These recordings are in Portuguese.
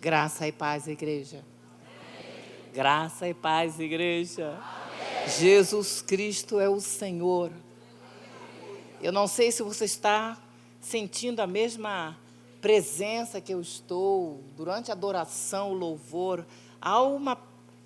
Graça e paz, igreja. Graça e paz, igreja. Jesus Cristo é o Senhor. Eu não sei se você está sentindo a mesma presença que eu estou durante a adoração, o louvor. Há uma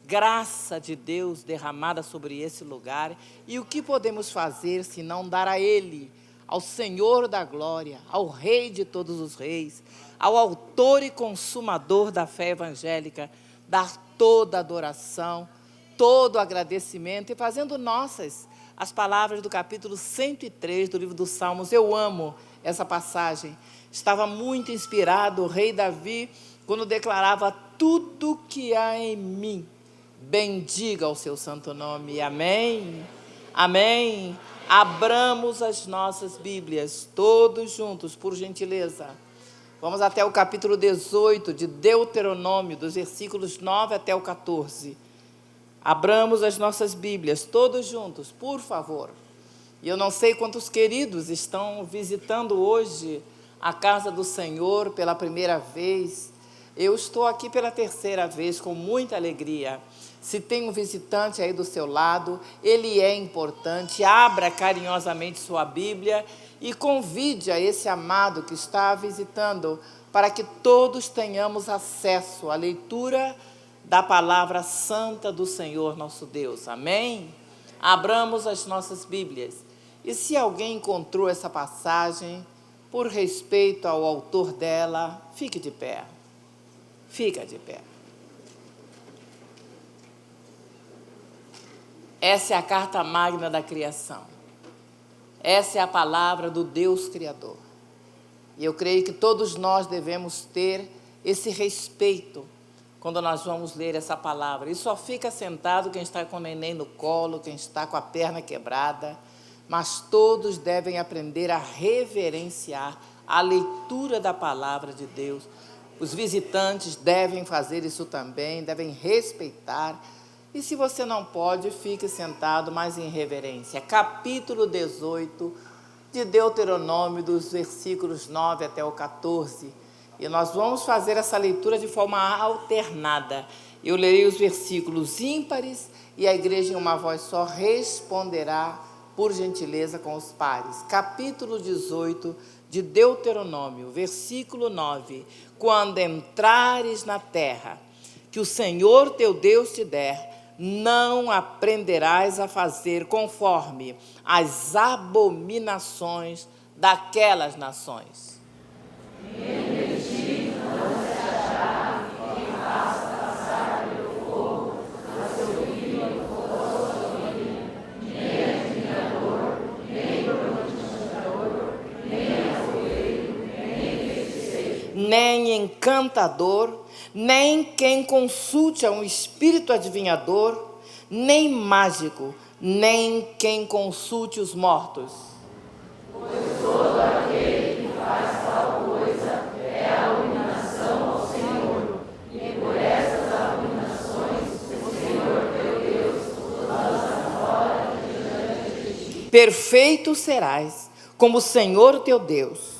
graça de Deus derramada sobre esse lugar. E o que podemos fazer se não dar a Ele, ao Senhor da glória, ao Rei de todos os reis, ao autor e consumador da fé evangélica, dar toda a adoração, todo o agradecimento e fazendo nossas as palavras do capítulo 103 do livro dos Salmos. Eu amo essa passagem. Estava muito inspirado o rei Davi quando declarava: tudo que há em mim, bendiga o seu santo nome. Amém? Amém? Abramos as nossas Bíblias, todos juntos, por gentileza. Vamos até o capítulo 18 de Deuteronômio, dos versículos 9 até o 14. Abramos as nossas Bíblias, todos juntos, por favor. E eu não sei quantos queridos estão visitando hoje a casa do Senhor pela primeira vez. Eu estou aqui pela terceira vez, com muita alegria. Se tem um visitante aí do seu lado, ele é importante. Abra carinhosamente sua Bíblia e convide a esse amado que está visitando, para que todos tenhamos acesso à leitura da palavra santa do Senhor nosso Deus. Amém? Abramos as nossas Bíblias. E se alguém encontrou essa passagem, por respeito ao autor dela, fique de pé. Fica de pé. Essa é a carta magna da criação. Essa é a palavra do Deus Criador. E eu creio que todos nós devemos ter esse respeito quando nós vamos ler essa palavra. E só fica sentado quem está com o neném no colo, quem está com a perna quebrada, mas todos devem aprender a reverenciar a leitura da palavra de Deus. Os visitantes devem fazer isso também, devem respeitar. E se você não pode, fique sentado, mas em reverência. Capítulo 18 de Deuteronômio, dos versículos 9 até o 14. E nós vamos fazer essa leitura de forma alternada. Eu lerei os versículos ímpares e a igreja em uma voz só responderá, por gentileza, com os pares. Capítulo 18 de Deuteronômio, versículo 9. Quando entrares na terra que o Senhor teu Deus te der, não aprenderás a fazer conforme as abominações daquelas nações. Nem encantador, nem quem consulte a um espírito adivinhador, nem mágico, nem quem consulte os mortos. Pois todo aquele que faz tal coisa é abominação ao Senhor, e por essas abominações o Senhor teu Deus os lança fora diante de ti. Perfeito serás, como o Senhor teu Deus.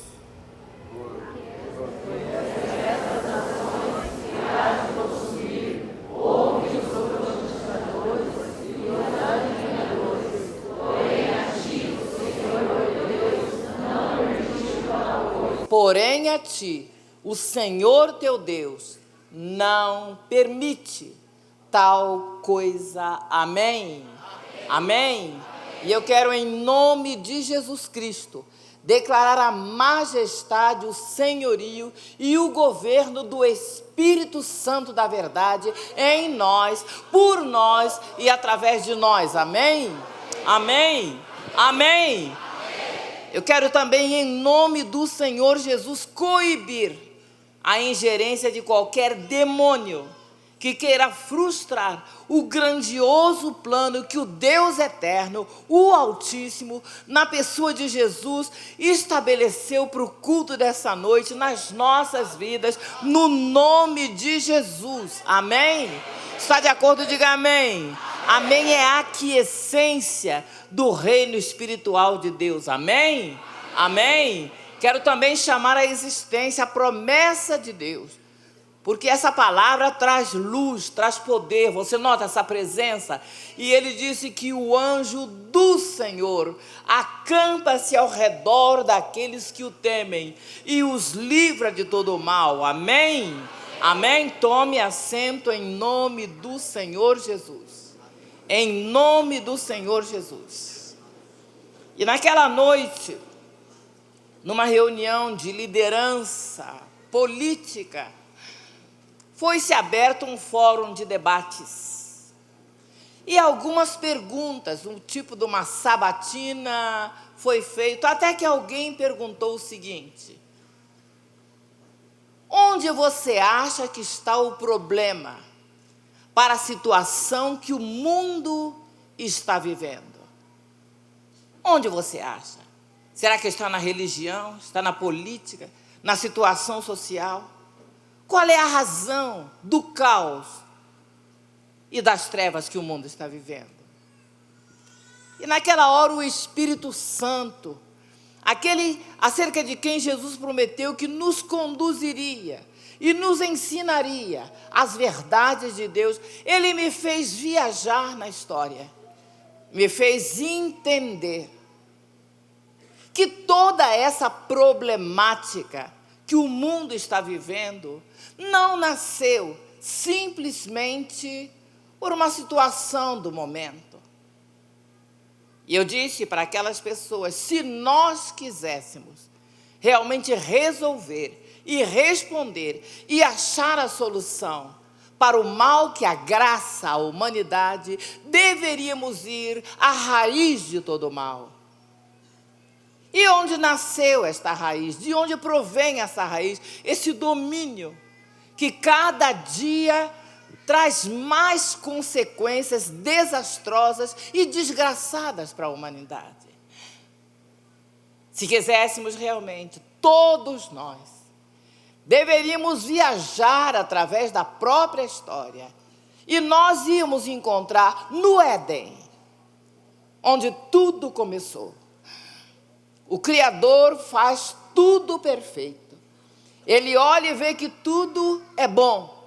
Porém a ti, o Senhor teu Deus, não permite tal coisa. Amém? Amém? Amém? E eu quero, em nome de Jesus Cristo, declarar a majestade, o senhorio e o governo do Espírito Santo da verdade em nós, por nós e através de nós. Amém? Amém? Amém? Eu quero também, em nome do Senhor Jesus, coibir a ingerência de qualquer demônio que queira frustrar o grandioso plano que o Deus eterno, o Altíssimo, na pessoa de Jesus, estabeleceu para o culto dessa noite, nas nossas vidas, no nome de Jesus. Amém? Está de acordo? Diga amém. Amém é a aquiescência do reino espiritual de Deus. Amém? Amém? Quero também chamar à existência a promessa de Deus. Porque essa palavra traz luz, traz poder. Você nota essa presença? E ele disse que o anjo do Senhor acampa-se ao redor daqueles que o temem e os livra de todo o mal. Amém? Amém? Tome assento em nome do Senhor Jesus. Em nome do Senhor Jesus. E naquela noite, numa reunião de liderança política, foi-se aberto um fórum de debates. E algumas perguntas, um tipo de uma sabatina, foi feito, até que alguém perguntou o seguinte: onde você acha que está o problema para a situação que o mundo está vivendo? Onde você acha? Será que está na religião, está na política, na situação social? Qual é a razão do caos e das trevas que o mundo está vivendo? E naquela hora o Espírito Santo, aquele acerca de quem Jesus prometeu que nos conduziria e nos ensinaria as verdades de Deus, ele me fez viajar na história, me fez entender que toda essa problemática que o mundo está vivendo não nasceu simplesmente por uma situação do momento. E eu disse para aquelas pessoas, se nós quiséssemos realmente resolver e responder e achar a solução para o mal que agraça a humanidade, deveríamos ir à raiz de todo o mal. E onde nasceu esta raiz? De onde provém essa raiz? Esse domínio que cada dia traz mais consequências desastrosas e desgraçadas para a humanidade. Se quiséssemos realmente, todos nós, deveríamos viajar através da própria história e nós íamos encontrar no Éden, onde tudo começou. O Criador faz tudo perfeito. Ele olha e vê que tudo é bom.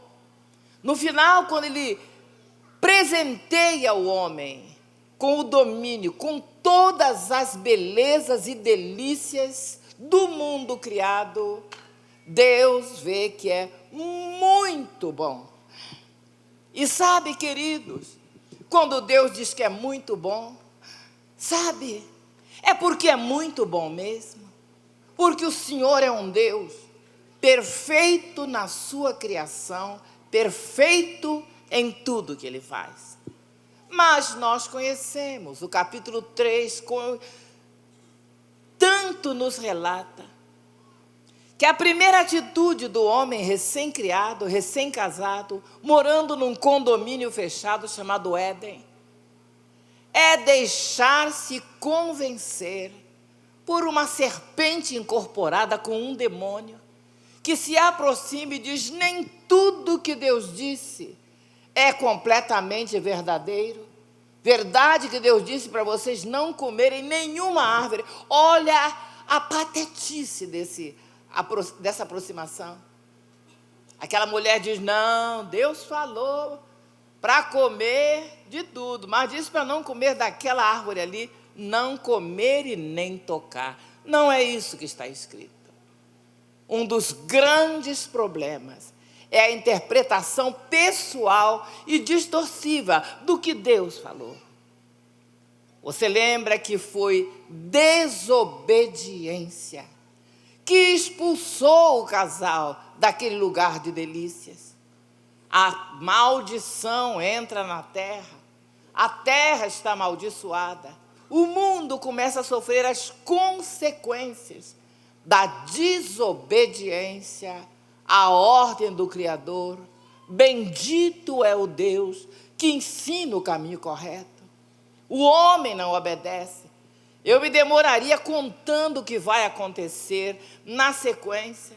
No final, quando ele presenteia o homem com o domínio, com todas as belezas e delícias do mundo criado, Deus vê que é muito bom. E sabe, queridos, quando Deus diz que é muito bom, sabe, é porque é muito bom mesmo. Porque o Senhor é um Deus perfeito na sua criação, perfeito em tudo que Ele faz. Mas nós conhecemos, o capítulo 3, tanto nos relata, que a primeira atitude do homem recém-criado, recém-casado, morando num condomínio fechado chamado Éden, é deixar-se convencer por uma serpente incorporada com um demônio, que se aproxima e diz, nem tudo que Deus disse é completamente verdadeiro. Verdade que Deus disse para vocês não comerem nenhuma árvore. Olha a patetice dessa aproximação. Aquela mulher diz, não, Deus falou para comer de tudo, mas disse para não comer daquela árvore ali, não comer e nem tocar. Não é isso que está escrito. Um dos grandes problemas é a interpretação pessoal e distorsiva do que Deus falou. Você lembra que foi desobediência que expulsou o casal daquele lugar de delícias. A maldição entra na terra, a terra está amaldiçoada, o mundo começa a sofrer as consequências da desobediência à ordem do Criador. Bendito é o Deus que ensina o caminho correto. O homem não obedece. Eu me demoraria contando o que vai acontecer na sequência.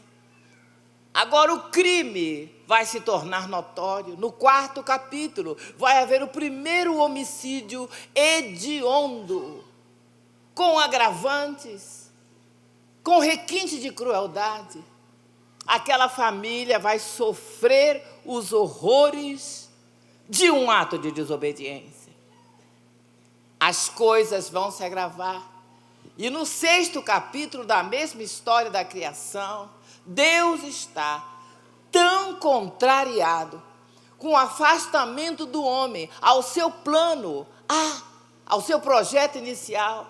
Agora o crime vai se tornar notório. No 4º capítulo vai haver o primeiro homicídio hediondo, com agravantes, com requinte de crueldade. aquela família vai sofrer os horrores de um ato de desobediência. As coisas vão se agravar. E no 6º capítulo da mesma história da criação, Deus está tão contrariado com o afastamento do homem ao seu plano, ao seu projeto inicial,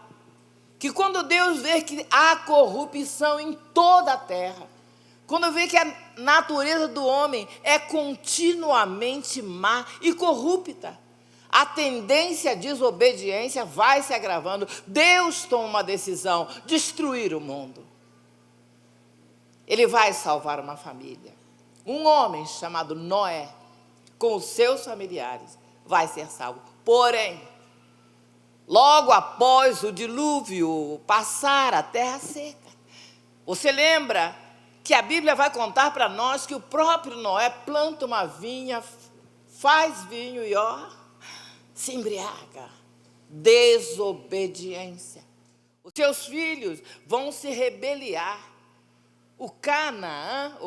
que quando Deus vê que há corrupção em toda a terra, quando vê que a natureza do homem é continuamente má e corrupta, a tendência à desobediência vai se agravando. Deus toma uma decisão: destruir o mundo. Ele vai salvar uma família. Um homem chamado Noé, com os seus familiares, vai ser salvo. Porém, logo após o dilúvio passar, a terra seca. Você lembra que a Bíblia vai contar para nós que o próprio Noé planta uma vinha, faz vinho e se embriaga. Desobediência. Os seus filhos vão se rebeliar. O Canaã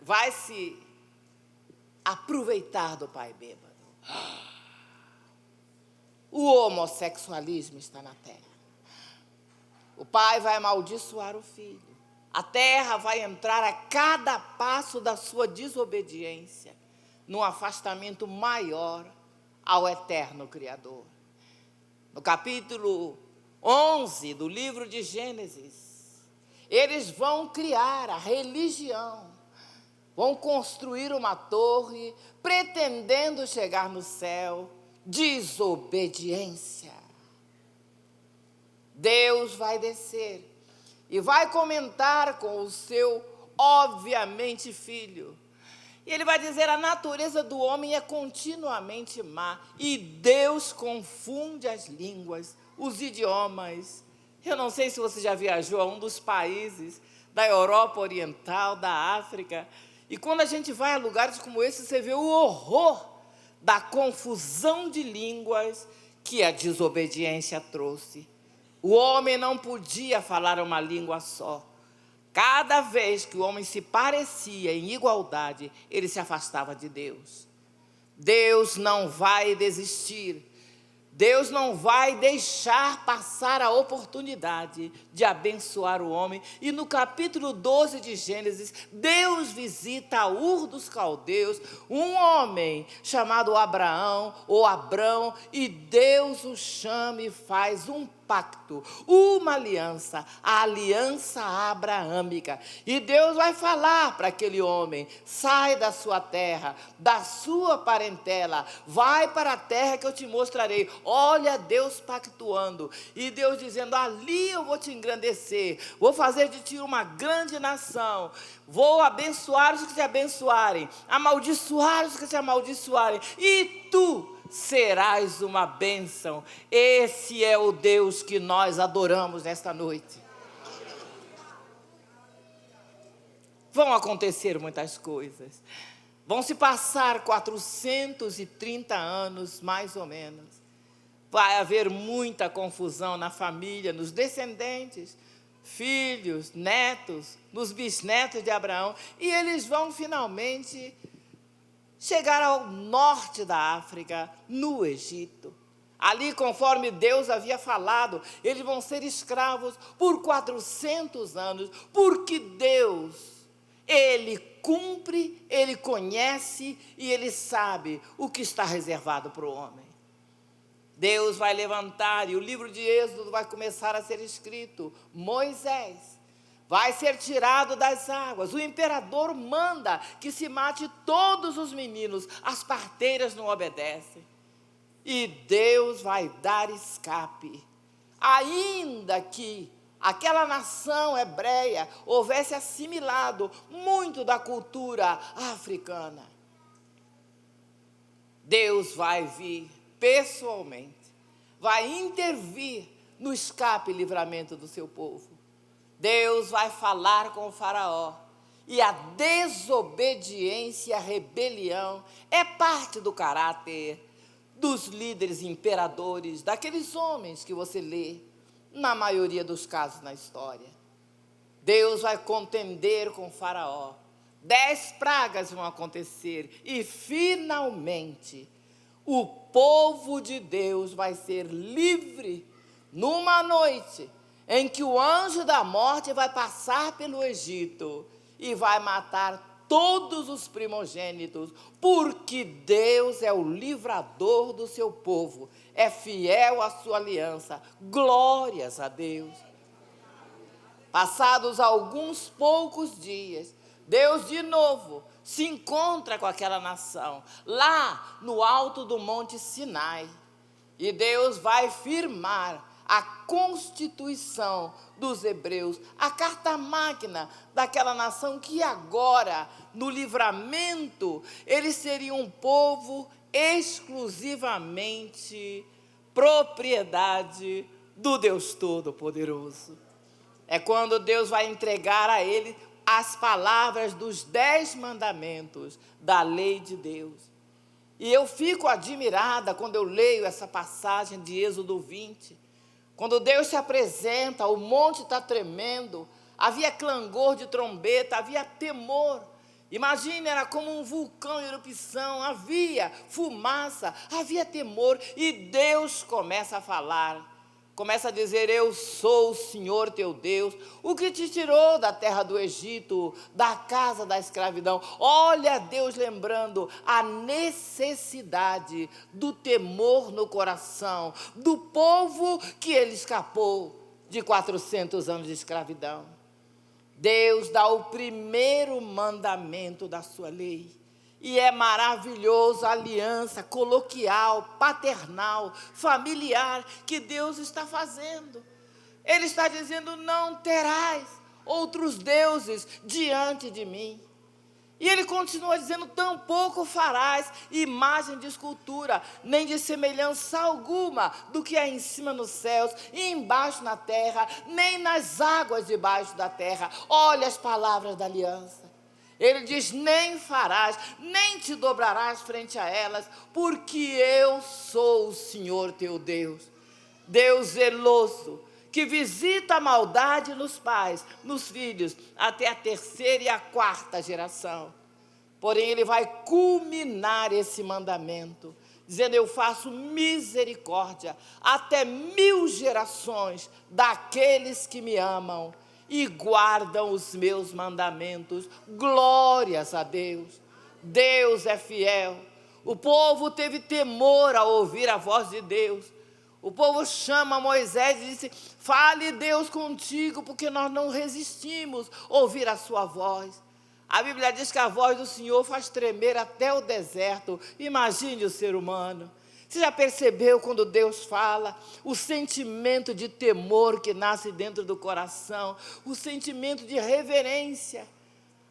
vai se aproveitar do pai bêbado. O homossexualismo está na terra. O pai vai amaldiçoar o filho. A terra vai entrar a cada passo da sua desobediência num afastamento maior ao eterno Criador. No capítulo 11 do livro de Gênesis, eles vão criar a religião, vão construir uma torre pretendendo chegar no céu. Desobediência. Deus vai descer e vai comentar com o seu, obviamente, filho. E ele vai dizer: a natureza do homem é continuamente má, e Deus confunde as línguas, os idiomas. Eu não sei se você já viajou a um dos países da Europa Oriental, da África, e quando a gente vai a lugares como esse, você vê o horror da confusão de línguas que a desobediência trouxe. O homem não podia falar uma língua só. Cada vez que o homem se parecia em igualdade, ele se afastava de Deus. Deus não vai desistir. Deus não vai deixar passar a oportunidade de abençoar o homem. E no capítulo 12 de Gênesis, Deus visita Ur dos Caldeus, um homem chamado Abraão ou Abrão, e Deus o chama e faz um pacto, uma aliança, a aliança abraâmica. E Deus vai falar para aquele homem: sai da sua terra, da sua parentela, vai para a terra que eu te mostrarei. Olha Deus pactuando, e Deus dizendo: ali eu vou te engrandecer, vou fazer de ti uma grande nação, vou abençoar os que te abençoarem, amaldiçoar os que te amaldiçoarem, e tu serás uma bênção. Esse é o Deus que nós adoramos nesta noite. Vão acontecer muitas coisas. Vão se passar 430 anos, mais ou menos. Vai haver muita confusão na família, nos descendentes, filhos, netos, nos bisnetos de Abraão. E eles vão finalmente chegar ao norte da África, no Egito. Ali, conforme Deus havia falado, eles vão ser escravos por 400 anos, porque Deus, Ele cumpre, Ele conhece e Ele sabe o que está reservado para o homem. Deus vai levantar, e o livro de Êxodo vai começar a ser escrito. Moisés vai ser tirado das águas. O imperador manda que se mate todos os meninos. As parteiras não obedecem. E Deus vai dar escape. Ainda que aquela nação hebreia houvesse assimilado muito da cultura africana, Deus vai vir pessoalmente, vai intervir no escape e livramento do seu povo. Deus vai falar com o faraó. E a desobediência, a rebelião, é parte do caráter dos líderes imperadores, daqueles homens que você lê, na maioria dos casos na história. Deus vai contender com Faraó. 10 pragas vão acontecer e, finalmente, o povo de Deus vai ser livre numa noite em que o anjo da morte vai passar pelo Egito e vai matar todos os primogênitos, porque Deus é o livrador do seu povo, é fiel à sua aliança. Glórias a Deus. Passados alguns poucos dias, Deus de novo se encontra com aquela nação, lá no alto do Monte Sinai. E Deus vai firmar a constituição dos hebreus, a carta magna daquela nação que agora, no livramento, eles seriam um povo exclusivamente propriedade do Deus Todo-Poderoso. É quando Deus vai entregar a ele as palavras dos 10 mandamentos da lei de Deus. E eu fico admirada quando eu leio essa passagem de Êxodo 20. Quando Deus se apresenta, o monte está tremendo, havia clangor de trombeta, havia temor. Imagine, era como um vulcão em erupção, havia fumaça, havia temor. E Deus começa a falar. Começa a dizer: eu sou o Senhor teu Deus, o que te tirou da terra do Egito, da casa da escravidão. Olha Deus lembrando a necessidade do temor no coração do povo que ele escapou de 400 anos de escravidão. Deus dá o primeiro mandamento da sua lei. E é maravilhoso a aliança coloquial, paternal, familiar que Deus está fazendo. Ele está dizendo: não terás outros deuses diante de mim. E ele continua dizendo: tampouco farás imagem de escultura, nem de semelhança alguma do que há em cima nos céus e embaixo na terra, nem nas águas debaixo da terra. Olha as palavras da aliança. Ele diz: nem farás, nem te dobrarás frente a elas, porque eu sou o Senhor teu Deus. Deus zeloso, que visita a maldade nos pais, nos filhos, até a 3ª e a 4ª geração. Porém, ele vai culminar esse mandamento, dizendo: eu faço misericórdia até 1000 gerações daqueles que me amam e guardam os meus mandamentos. Glórias a Deus. Deus é fiel. O povo teve temor ao ouvir a voz de Deus. O povo chama Moisés e disse: fale Deus contigo, porque nós não resistimos a ouvir a sua voz. A Bíblia diz que a voz do Senhor faz tremer até o deserto. Imagine o ser humano. Você já percebeu quando Deus fala, o sentimento de temor que nasce dentro do coração, o sentimento de reverência?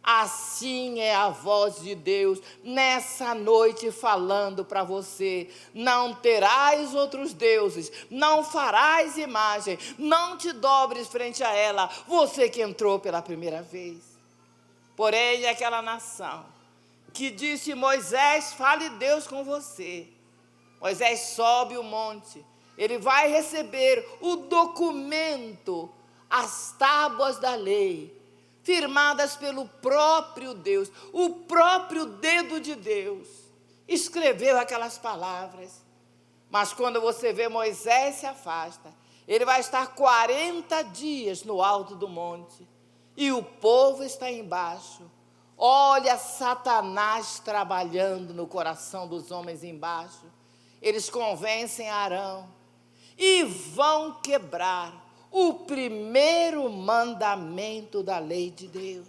Assim é a voz de Deus nessa noite falando para você: não terás outros deuses, não farás imagem, não te dobres frente a ela, você que entrou pela primeira vez. Porém, aquela nação que disse: Moisés, fale Deus com você. Moisés sobe o monte, ele vai receber o documento, as tábuas da lei, firmadas pelo próprio Deus, o próprio dedo de Deus, escreveu aquelas palavras. Mas quando você vê Moisés se afasta, ele vai estar 40 dias no alto do monte, e o povo está embaixo. Olha Satanás trabalhando no coração dos homens embaixo. Eles convencem Arão e vão quebrar o primeiro mandamento da lei de Deus.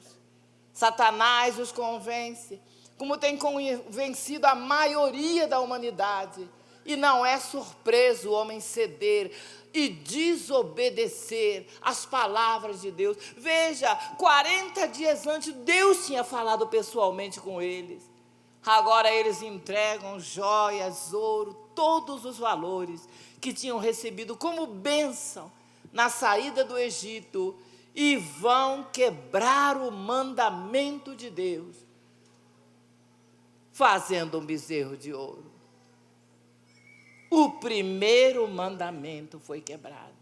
Satanás os convence, como tem convencido a maioria da humanidade. E não é surpresa o homem ceder e desobedecer às palavras de Deus. Veja, 40 dias antes, Deus tinha falado pessoalmente com eles. Agora eles entregam joias, ouro, todos os valores que tinham recebido como bênção na saída do Egito, e vão quebrar o mandamento de Deus, fazendo um bezerro de ouro. O primeiro mandamento foi quebrado.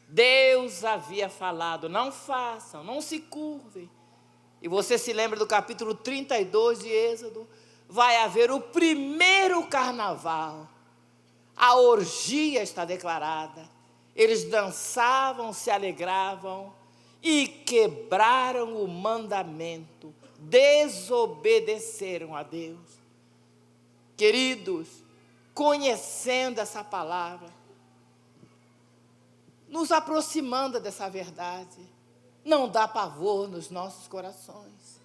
Deus havia falado, não façam, não se curvem. E você se lembra do capítulo 32 de Êxodo? Vai haver o primeiro carnaval. A orgia está declarada. Eles dançavam, se alegravam e quebraram o mandamento. Desobedeceram a Deus. Queridos, conhecendo essa palavra, nos aproximando dessa verdade, não dá pavor nos nossos corações.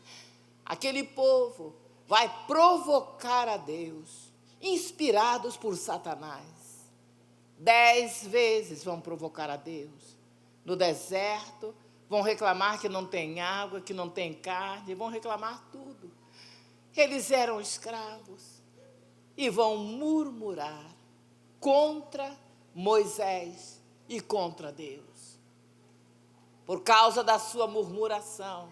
Aquele povo vai provocar a Deus, inspirados por Satanás. 10 vezes vão provocar a Deus. No deserto, vão reclamar que não tem água, que não tem carne, vão reclamar tudo. Eles eram escravos e vão murmurar contra Moisés e contra Deus. Por causa da sua murmuração,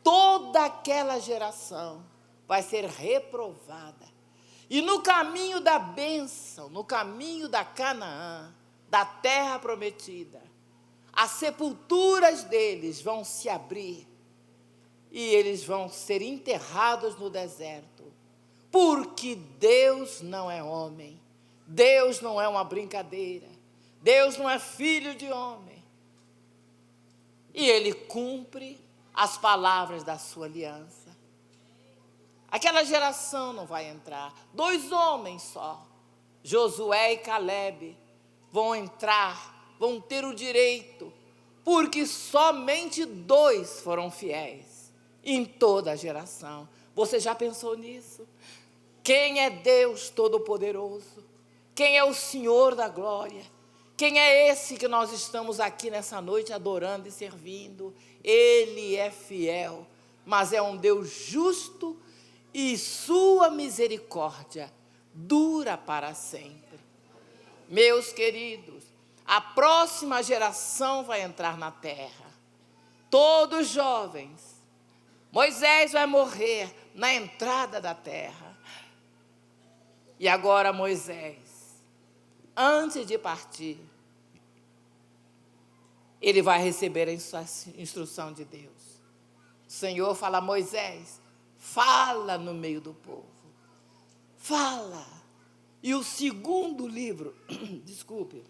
toda aquela geração vai ser reprovada. E no caminho da bênção, no caminho da Canaã, da terra prometida, as sepulturas deles vão se abrir e eles vão ser enterrados no deserto, porque Deus não é homem, Deus não é uma brincadeira, Deus não é filho de homem. E Ele cumpre as palavras da sua aliança. Aquela geração não vai entrar. 2 homens só, Josué e Calebe, vão entrar, vão ter o direito, porque somente 2 foram fiéis em toda a geração. Você já pensou nisso? Quem é Deus Todo-Poderoso? Quem é o Senhor da glória? Quem é esse que nós estamos aqui nessa noite adorando e servindo? Ele é fiel, mas é um Deus justo e sua misericórdia dura para sempre. Meus queridos, a próxima geração vai entrar na terra. Todos jovens. Moisés vai morrer na entrada da terra. E agora Moisés, antes de partir, ele vai receber a instrução de Deus. O Senhor fala: Moisés, fala no meio do povo. Fala. E o segundo livro, desculpe,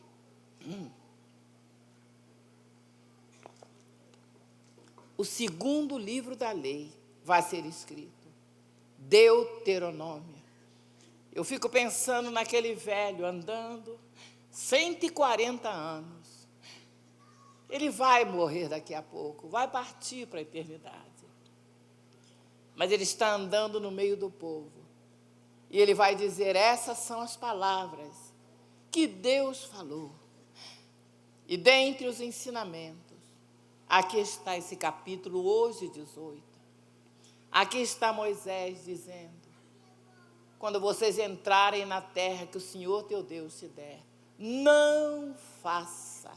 o segundo livro da lei vai ser escrito, Deuteronômio. Eu fico pensando naquele velho andando 140 anos. Ele vai morrer daqui a pouco, vai partir para a eternidade. Mas ele está andando no meio do povo. E ele vai dizer: essas são as palavras que Deus falou. E dentre os ensinamentos, aqui está esse capítulo hoje 18. Aqui está Moisés dizendo: quando vocês entrarem na terra que o Senhor teu Deus te der, não faça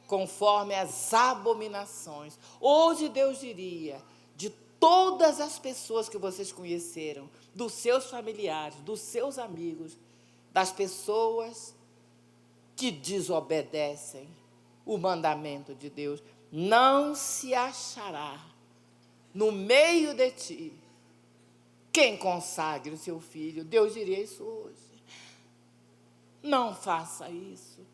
conforme as abominações. Hoje Deus diria: de todas as pessoas que vocês conheceram, dos seus familiares, dos seus amigos, das pessoas que desobedecem o mandamento de Deus, não se achará no meio de ti quem consagre o seu filho. Deus diria isso hoje. Não faça isso.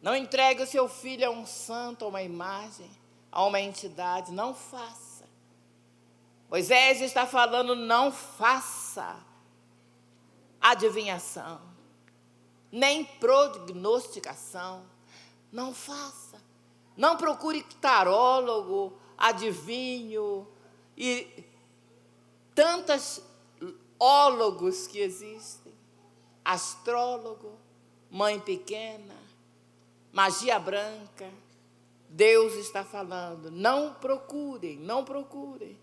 Não entregue o seu filho a um santo, a uma imagem, a uma entidade. Não faça. Moisés está falando: não faça adivinhação, nem prognosticação. Não faça. Não procure tarólogo, adivinho e tantos ólogos que existem. Astrólogo, mãe pequena, magia branca. Deus está falando: não procurem, não procurem.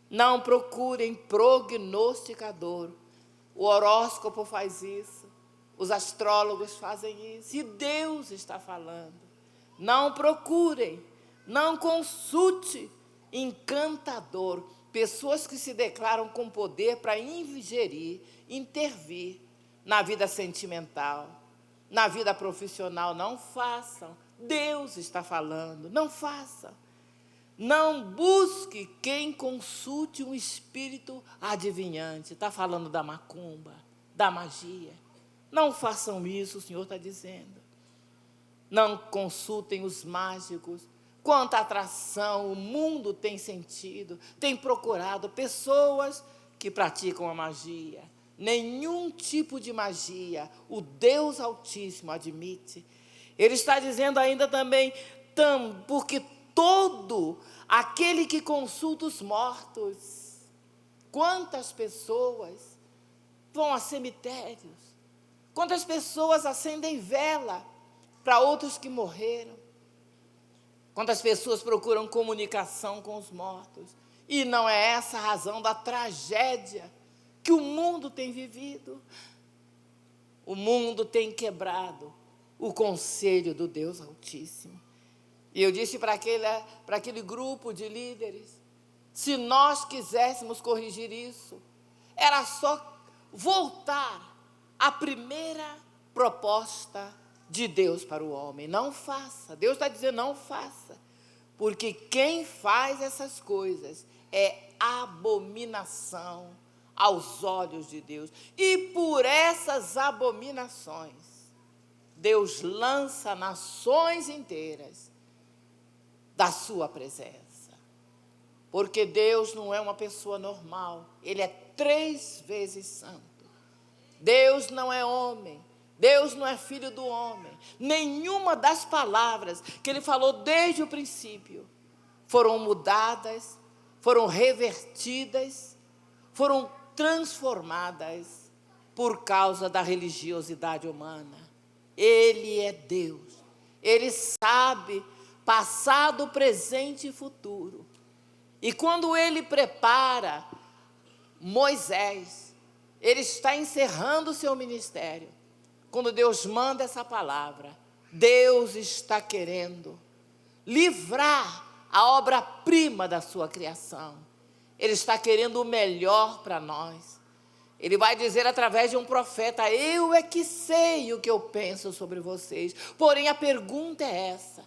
Não procurem prognosticador. O horóscopo faz isso, os astrólogos fazem isso, e Deus está falando: não procurem, não consulte encantador, pessoas que se declaram com poder para ingerir, intervir na vida sentimental, na vida profissional. Não façam, Deus está falando, não faça. Não busque quem consulte um espírito adivinhante. Está falando da macumba, da magia. Não façam isso, o Senhor está dizendo. Não consultem os mágicos. Quanta atração o mundo tem sentido, tem procurado pessoas que praticam a magia. Nenhum tipo de magia o Deus Altíssimo admite. Ele está dizendo ainda também, porque todo aquele que consulta os mortos, quantas pessoas vão a cemitérios, quantas pessoas acendem vela para outros que morreram, quantas pessoas procuram comunicação com os mortos, e não é essa a razão da tragédia que o mundo tem vivido. O mundo tem quebrado o conselho do Deus Altíssimo. E eu disse para aquele grupo de líderes, se nós quiséssemos corrigir isso, era só voltar à primeira proposta de Deus para o homem. Não faça. Deus está dizendo, não faça. Porque quem faz essas coisas é abominação aos olhos de Deus. E por essas abominações, Deus lança nações inteiras da sua presença. Porque Deus não é uma pessoa normal. Ele é 3 vezes santo. Deus não é homem. Deus não é filho do homem. Nenhuma das palavras que ele falou desde o princípio foram mudadas, foram revertidas, foram transformadas por causa da religiosidade humana. Ele é Deus. Ele sabe passado, presente e futuro. E quando ele prepara Moisés, ele está encerrando o seu ministério. Quando Deus manda essa palavra, Deus está querendo livrar a obra-prima da sua criação. Ele está querendo o melhor para nós. Ele vai dizer através de um profeta, eu é que sei o que eu penso sobre vocês. Porém, a pergunta é essa.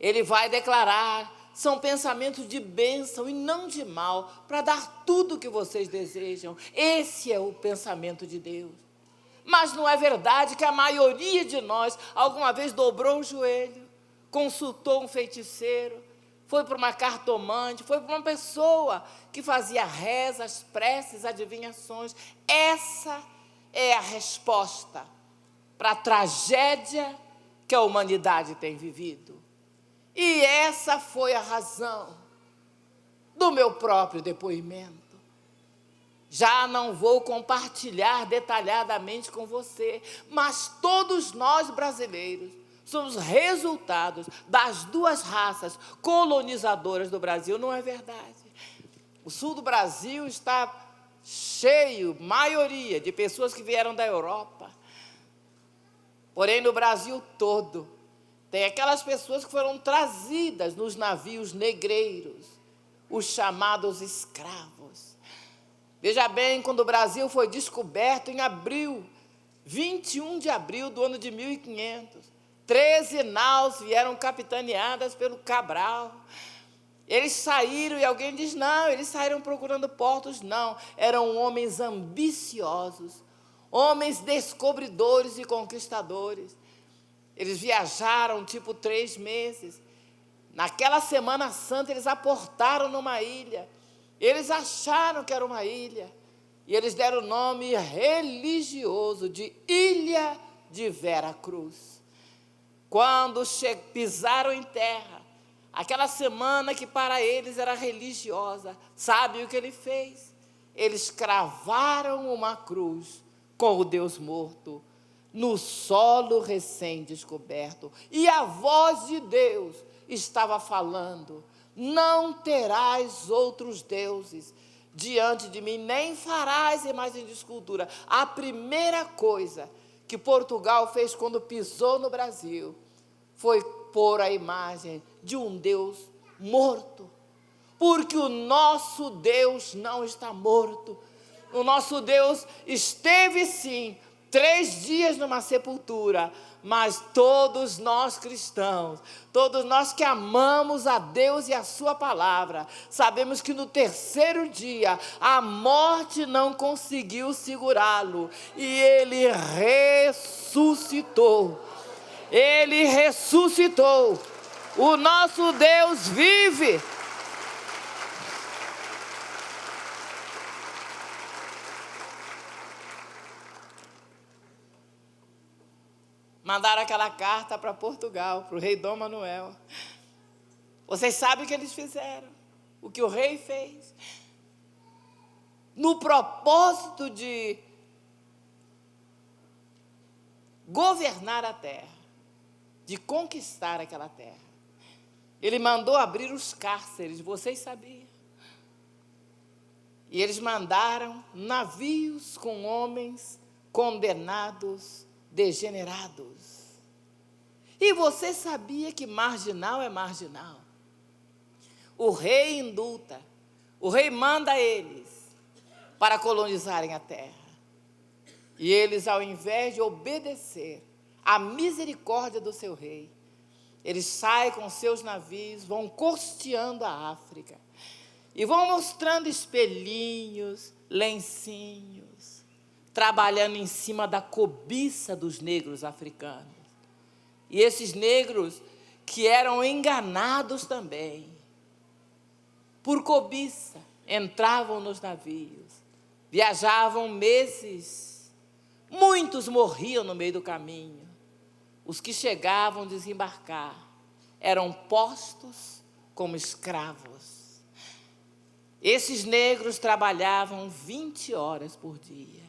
Ele vai declarar, são pensamentos de bênção e não de mal, para dar tudo o que vocês desejam. Esse é o pensamento de Deus. Mas não é verdade que a maioria de nós alguma vez dobrou o joelho, consultou um feiticeiro, foi para uma cartomante, foi para uma pessoa que fazia rezas, preces, adivinhações. Essa é a resposta para a tragédia que a humanidade tem vivido. E essa foi a razão do meu próprio depoimento. Já não vou compartilhar detalhadamente com você, mas todos nós brasileiros somos resultados das 2 raças colonizadoras do Brasil. Não é verdade? O sul do Brasil está cheio, maioria, de pessoas que vieram da Europa. Porém, no Brasil todo, tem aquelas pessoas que foram trazidas nos navios negreiros, os chamados escravos. Veja bem, quando o Brasil foi descoberto em abril, 21 de abril do ano de 1500, 13 naus vieram capitaneadas pelo Cabral. Eles saíram, e alguém diz, não, eles saíram procurando portos. Não, eram homens ambiciosos, homens descobridores e conquistadores. Eles viajaram, 3 meses. Naquela Semana Santa, eles aportaram numa ilha. Eles acharam que era uma ilha. E eles deram o nome religioso de Ilha de Vera Cruz. Quando pisaram em terra, aquela semana que para eles era religiosa, sabe o que ele fez? Eles cravaram uma cruz com o Deus morto no solo recém-descoberto. E a voz de Deus estava falando, não terás outros deuses diante de mim, nem farás imagem de escultura. A primeira coisa que Portugal fez quando pisou no Brasil foi pôr a imagem de um Deus morto. Porque o nosso Deus não está morto. O nosso Deus esteve, sim, 3 dias numa sepultura, mas todos nós cristãos, todos nós que amamos a Deus e a sua palavra, sabemos que no 3º dia a morte não conseguiu segurá-lo e ele ressuscitou. Ele ressuscitou. O nosso Deus vive. Mandaram aquela carta para Portugal, para o rei Dom Manuel. Vocês sabem o que eles fizeram? O que o rei fez? No propósito de governar a terra, de conquistar aquela terra, ele mandou abrir os cárceres, vocês sabiam? E eles mandaram navios com homens condenados, degenerados. E você sabia que marginal é marginal? O rei indulta, o rei manda eles para colonizarem a terra. E eles, ao invés de obedecer à misericórdia do seu rei, eles saem com seus navios, vão costeando a África e vão mostrando espelhinhos, lencinhos, trabalhando em cima da cobiça dos negros africanos. E esses negros que eram enganados também, por cobiça, entravam nos navios, viajavam meses, muitos morriam no meio do caminho. Os que chegavam a desembarcar eram postos como escravos. Esses negros trabalhavam 20 horas por dia.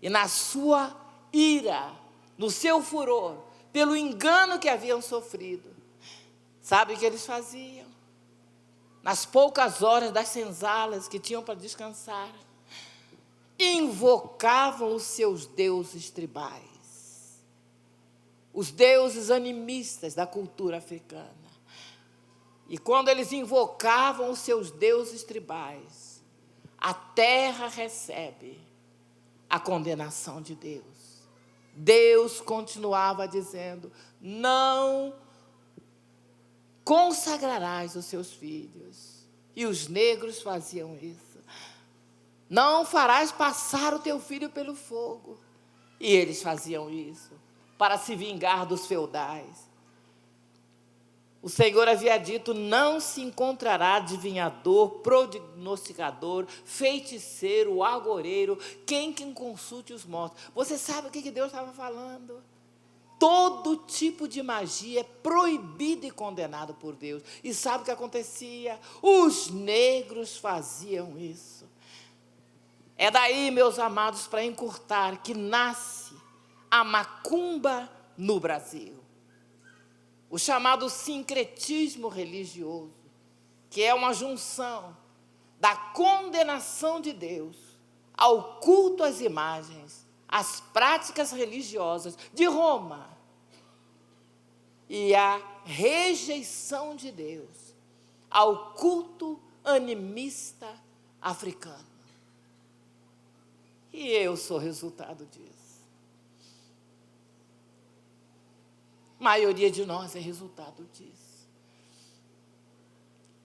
E na sua ira, no seu furor, pelo engano que haviam sofrido, sabe o que eles faziam? Nas poucas horas das senzalas que tinham para descansar, invocavam os seus deuses tribais, os deuses animistas da cultura africana. E quando eles invocavam os seus deuses tribais, a terra recebe a condenação de Deus. Deus continuava dizendo: não consagrarás os seus filhos. E os negros faziam isso. Não farás passar o teu filho pelo fogo. E eles faziam isso para se vingar dos feudais. O Senhor havia dito: não se encontrará adivinhador, prognosticador, feiticeiro, agoreiro, quem consulte os mortos. Você sabe o que Deus estava falando? Todo tipo de magia é proibido e condenado por Deus. E sabe o que acontecia? Os negros faziam isso. É daí, meus amados, para encurtar, que nasce a macumba no Brasil. O chamado sincretismo religioso, que é uma junção da condenação de Deus ao culto às imagens, às práticas religiosas de Roma e a rejeição de Deus ao culto animista africano. E eu sou resultado disso. A maioria de nós é resultado disso.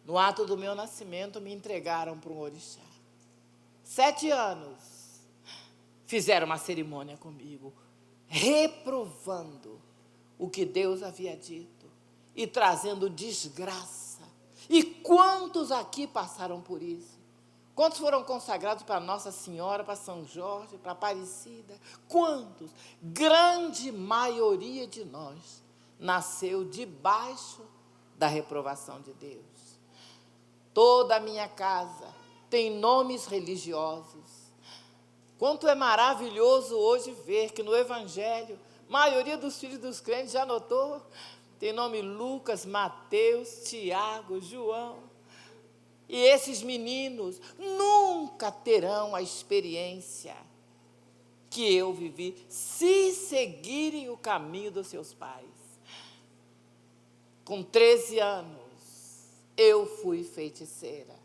No ato do meu nascimento, me entregaram para um orixá. 7 anos, fizeram uma cerimônia comigo, reprovando o que Deus havia dito e trazendo desgraça. E quantos aqui passaram por isso? Quantos foram consagrados para Nossa Senhora, para São Jorge, para Aparecida? Quantos? Grande maioria de nós nasceu debaixo da reprovação de Deus. Toda a minha casa tem nomes religiosos. Quanto é maravilhoso hoje ver que no Evangelho, a maioria dos filhos dos crentes já notou, tem nome Lucas, Mateus, Tiago, João. E esses meninos nunca terão a experiência que eu vivi, se seguirem o caminho dos seus pais. Com 13 anos, eu fui feiticeira.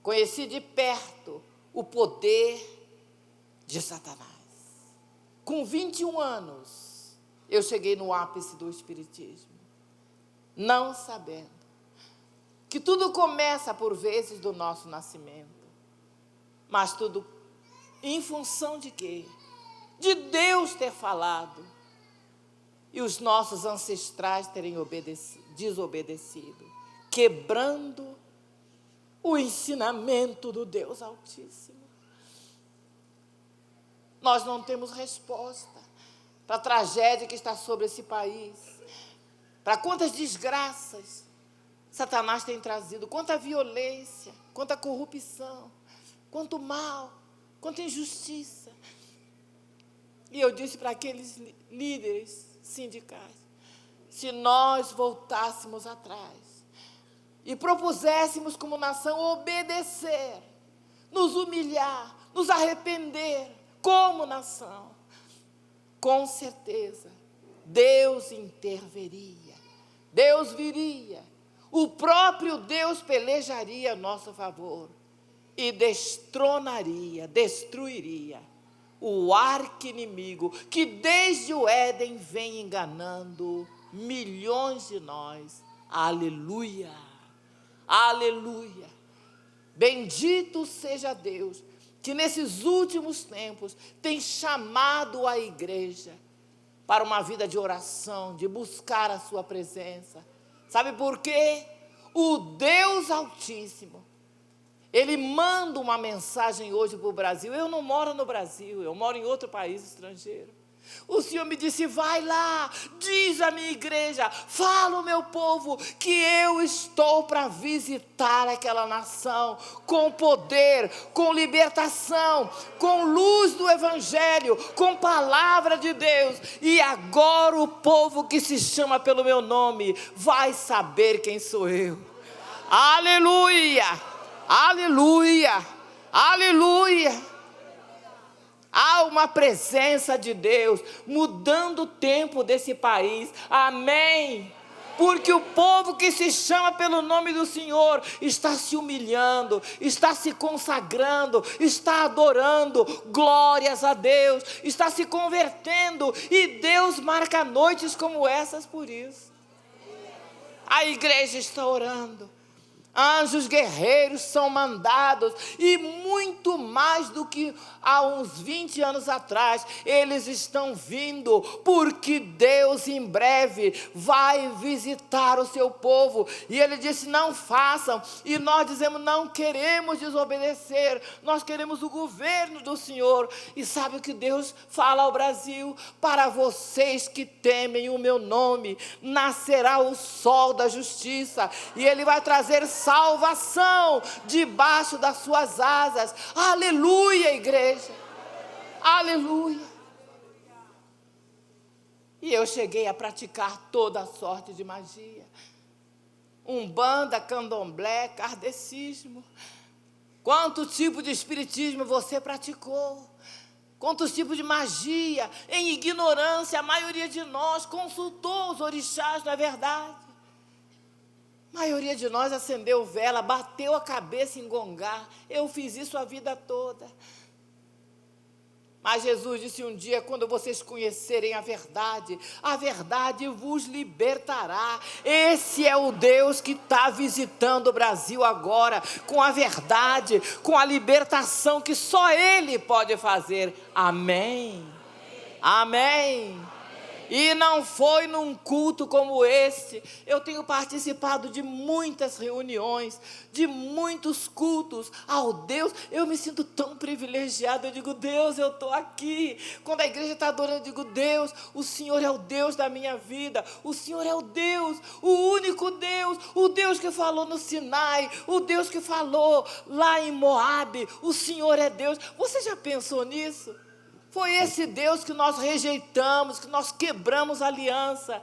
Conheci de perto o poder de Satanás. Com 21 anos, eu cheguei no ápice do espiritismo, não sabendo que tudo começa por vezes do nosso nascimento, mas tudo em função de quê? De Deus ter falado e os nossos ancestrais terem desobedecido, quebrando o ensinamento do Deus Altíssimo. Nós não temos resposta para a tragédia que está sobre esse país, para quantas desgraças Satanás tem trazido, quanta violência, quanta corrupção, quanto mal, quanta injustiça. E eu disse para aqueles líderes sindicais, se nós voltássemos atrás e propuséssemos como nação obedecer, nos humilhar, nos arrepender como nação, com certeza Deus interveria, Deus viria, o próprio Deus pelejaria a nosso favor e destronaria, destruiria o arqui-inimigo que desde o Éden vem enganando milhões de nós. Aleluia, aleluia. Bendito seja Deus que nesses últimos tempos tem chamado a igreja para uma vida de oração, de buscar a sua presença. Sabe por quê? O Deus Altíssimo, Ele manda uma mensagem hoje para o Brasil. Eu não moro no Brasil, eu moro em outro país estrangeiro. O Senhor me disse, vai lá, diz à minha igreja, fala ao meu povo que eu estou para visitar aquela nação com poder, com libertação, com luz do Evangelho, com palavra de Deus. E agora o povo que se chama pelo meu nome vai saber quem sou eu. Aleluia, aleluia, aleluia. Há uma presença de Deus mudando o tempo desse país. Amém. Porque o povo que se chama pelo nome do Senhor está se humilhando, está se consagrando, está adorando, glórias a Deus, está se convertendo, e Deus marca noites como essas por isso. A igreja está orando. Anjos guerreiros são mandados, e muito mais do que há uns 20 anos atrás, eles estão vindo, porque Deus em breve vai visitar o seu povo. E Ele disse, não façam, e nós dizemos, não queremos desobedecer, nós queremos o governo do Senhor. E sabe o que Deus fala ao Brasil? Para vocês que temem o meu nome, nascerá o sol da justiça, e Ele vai trazer salvação debaixo das suas asas. Aleluia, igreja, aleluia. E eu cheguei a praticar toda a sorte de magia, umbanda, candomblé, kardecismo. Quanto tipo de espiritismo você praticou? Quantos tipos de magia? Em ignorância, a maioria de nós consultou os orixás, não é verdade? A maioria de nós acendeu vela, bateu a cabeça em gongá. Eu fiz isso a vida toda. Mas Jesus disse um dia, quando vocês conhecerem a verdade vos libertará. Esse é o Deus que está visitando o Brasil agora, com a verdade, com a libertação que só Ele pode fazer. Amém. Amém. E não foi num culto como este. Eu tenho participado de muitas reuniões, de muitos cultos ao Deus. Eu me sinto tão privilegiado. Eu digo, Deus, eu estou aqui. Quando a igreja está adorando, eu digo, Deus, o Senhor é o Deus da minha vida. O Senhor é o Deus, o único Deus. O Deus que falou no Sinai, o Deus que falou lá em Moabe. O Senhor é Deus. Você já pensou nisso? Foi esse Deus que nós rejeitamos, que nós quebramos a aliança,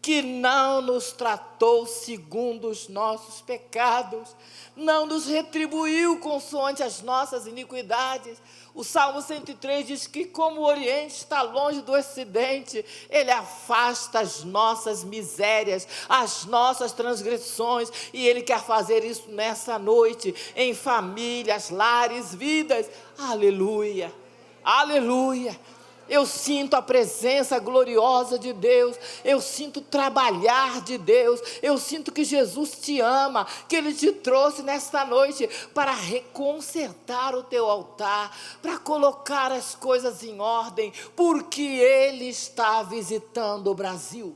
que não nos tratou segundo os nossos pecados, não nos retribuiu consoante as nossas iniquidades. O Salmo 103 diz que como o Oriente está longe do Ocidente, Ele afasta as nossas misérias, as nossas transgressões, e Ele quer fazer isso nessa noite, em famílias, lares, vidas. Aleluia. Aleluia! Eu sinto a presença gloriosa de Deus, eu sinto o trabalhar de Deus, eu sinto que Jesus te ama, que Ele te trouxe nesta noite para reconsertar o teu altar, para colocar as coisas em ordem, porque Ele está visitando o Brasil.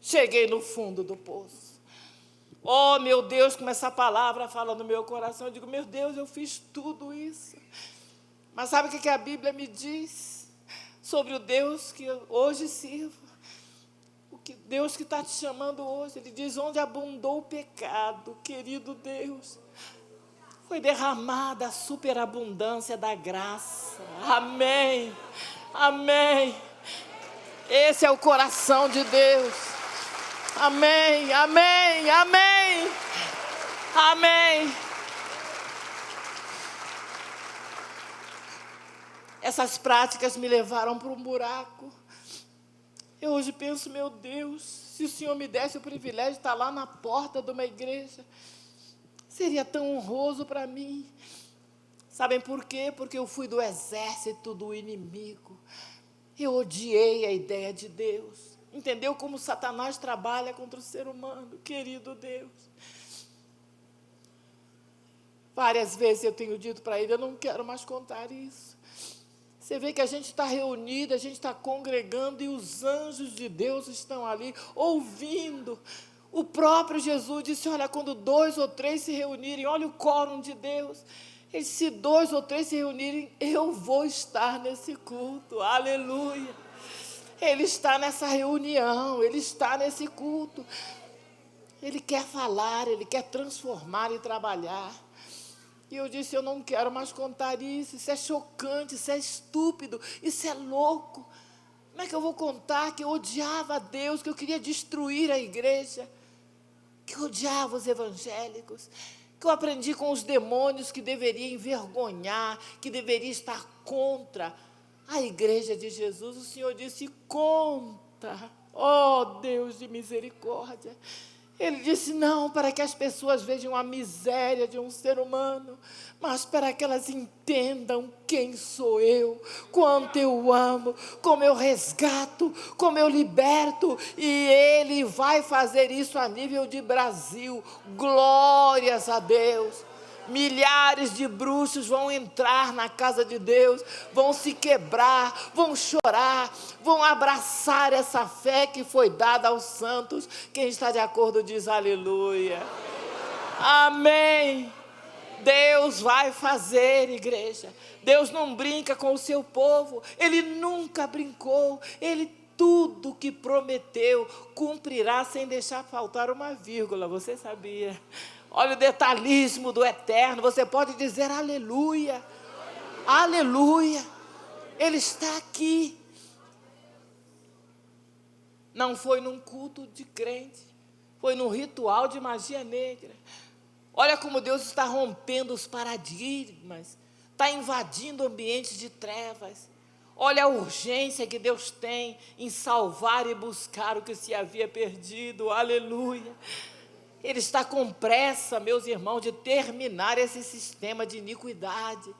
Cheguei no fundo do poço. Oh, meu Deus, como essa palavra fala no meu coração, eu digo, meu Deus, eu fiz tudo isso. Mas sabe o que a Bíblia me diz sobre o Deus que eu hoje sirvo? Deus que está te chamando hoje, Ele diz, onde abundou o pecado, querido Deus, foi derramada a superabundância da graça. Amém, amém. Esse é o coração de Deus. Amém, amém, amém, amém. Essas práticas me levaram para um buraco. Eu hoje penso, meu Deus, se o Senhor me desse o privilégio de estar lá na porta de uma igreja, seria tão honroso para mim. Sabem por quê? Porque eu fui do exército do inimigo. Eu odiei a ideia de Deus. Entendeu como Satanás trabalha contra o ser humano, querido Deus? Várias vezes eu tenho dito para ele, eu não quero mais contar isso. Você vê que a gente está reunido, a gente está congregando e os anjos de Deus estão ali ouvindo. O próprio Jesus disse, olha, quando 2 ou 3 se reunirem, olha o quórum de Deus. Ele disse, se 2 ou 3 se reunirem, eu vou estar nesse culto, aleluia. Ele está nessa reunião, Ele está nesse culto. Ele quer falar, Ele quer transformar e trabalhar. E eu disse, eu não quero mais contar isso é chocante, isso é estúpido, isso é louco. Como é que eu vou contar que eu odiava a Deus, que eu queria destruir a igreja, que eu odiava os evangélicos, que eu aprendi com os demônios que deveria envergonhar, que deveria estar contra a igreja de Jesus? O Senhor disse, conta, ó Deus de misericórdia. Ele disse, não para que as pessoas vejam a miséria de um ser humano, mas para que elas entendam quem sou eu, quanto eu amo, como eu resgato, como eu liberto, e Ele vai fazer isso a nível de Brasil, glórias a Deus. Milhares de bruxos vão entrar na casa de Deus, vão se quebrar, vão chorar, vão abraçar essa fé que foi dada aos santos. Quem está de acordo diz aleluia. Amém. Deus vai fazer, igreja. Deus não brinca com o seu povo, Ele nunca brincou, Ele tudo que prometeu cumprirá sem deixar faltar uma vírgula, você sabia? Olha o detalhismo do eterno, você pode dizer aleluia, aleluia, Ele está aqui. Não foi num culto de crente, foi num ritual de magia negra. Olha como Deus está rompendo os paradigmas, está invadindo ambientes de trevas. Olha a urgência que Deus tem em salvar e buscar o que se havia perdido, aleluia. Ele está com pressa, meus irmãos, de terminar esse sistema de iniquidade,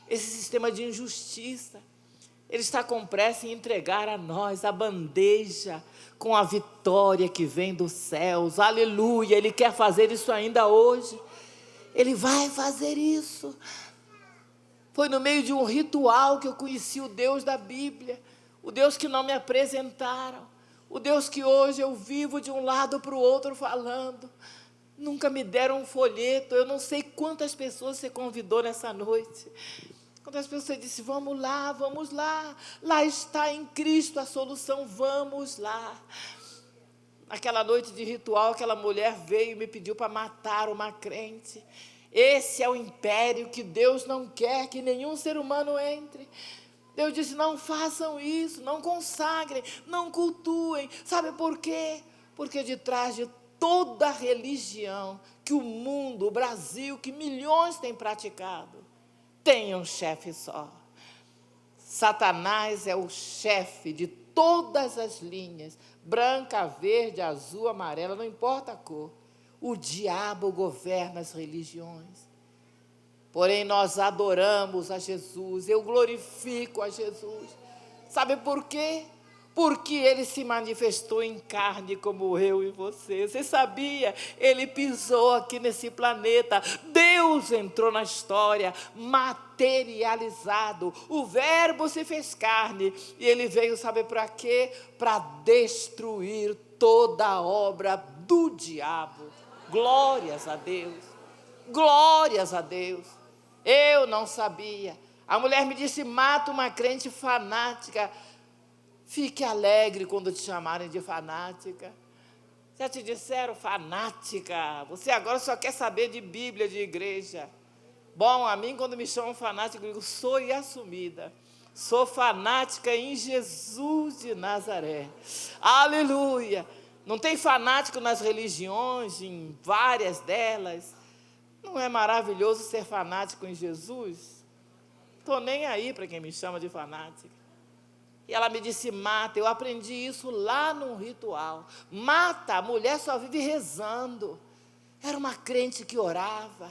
esse sistema de injustiça. Ele está com pressa em entregar a nós a bandeja com a vitória que vem dos céus, aleluia. Ele quer fazer isso ainda hoje, Ele vai fazer isso. Foi no meio de um ritual que eu conheci o Deus da Bíblia, o Deus que não me apresentaram, o Deus que hoje eu vivo de um lado para o outro falando. Nunca me deram um folheto, eu não sei quantas pessoas você convidou nessa noite. Quantas pessoas você disse, vamos lá, lá está em Cristo a solução, vamos lá. Naquela noite de ritual, aquela mulher veio e me pediu para matar uma crente. Esse é o império que Deus não quer que nenhum ser humano entre. Deus disse, não façam isso, não consagrem, não cultuem. Sabe por quê? Porque de trás de toda religião que o mundo, o Brasil, que milhões têm praticado, tem um chefe só. Satanás é o chefe de todas as linhas, branca, verde, azul, amarela, não importa a cor. O diabo governa as religiões. Porém, nós adoramos a Jesus, eu glorifico a Jesus. Sabe por quê? Porque Ele se manifestou em carne como eu e você. Você sabia? Ele pisou aqui nesse planeta. Deus entrou na história, materializado. O Verbo se fez carne. E Ele veio, sabe para quê? Para destruir toda a obra do diabo. Glórias a Deus. Glórias a Deus. Eu não sabia. A mulher me disse, mata uma crente fanática. Fique alegre quando te chamarem de fanática. Já te disseram fanática? Você agora só quer saber de Bíblia, de igreja. Bom, a mim quando me chamam fanática, eu digo, sou e assumida. Sou fanática em Jesus de Nazaré. Aleluia. Não tem fanático nas religiões, em várias delas. Não é maravilhoso ser fanático em Jesus? Estou nem aí para quem me chama de fanática. E ela me disse, mata. Eu aprendi isso lá num ritual. Mata, a mulher só vive rezando. Era uma crente que orava.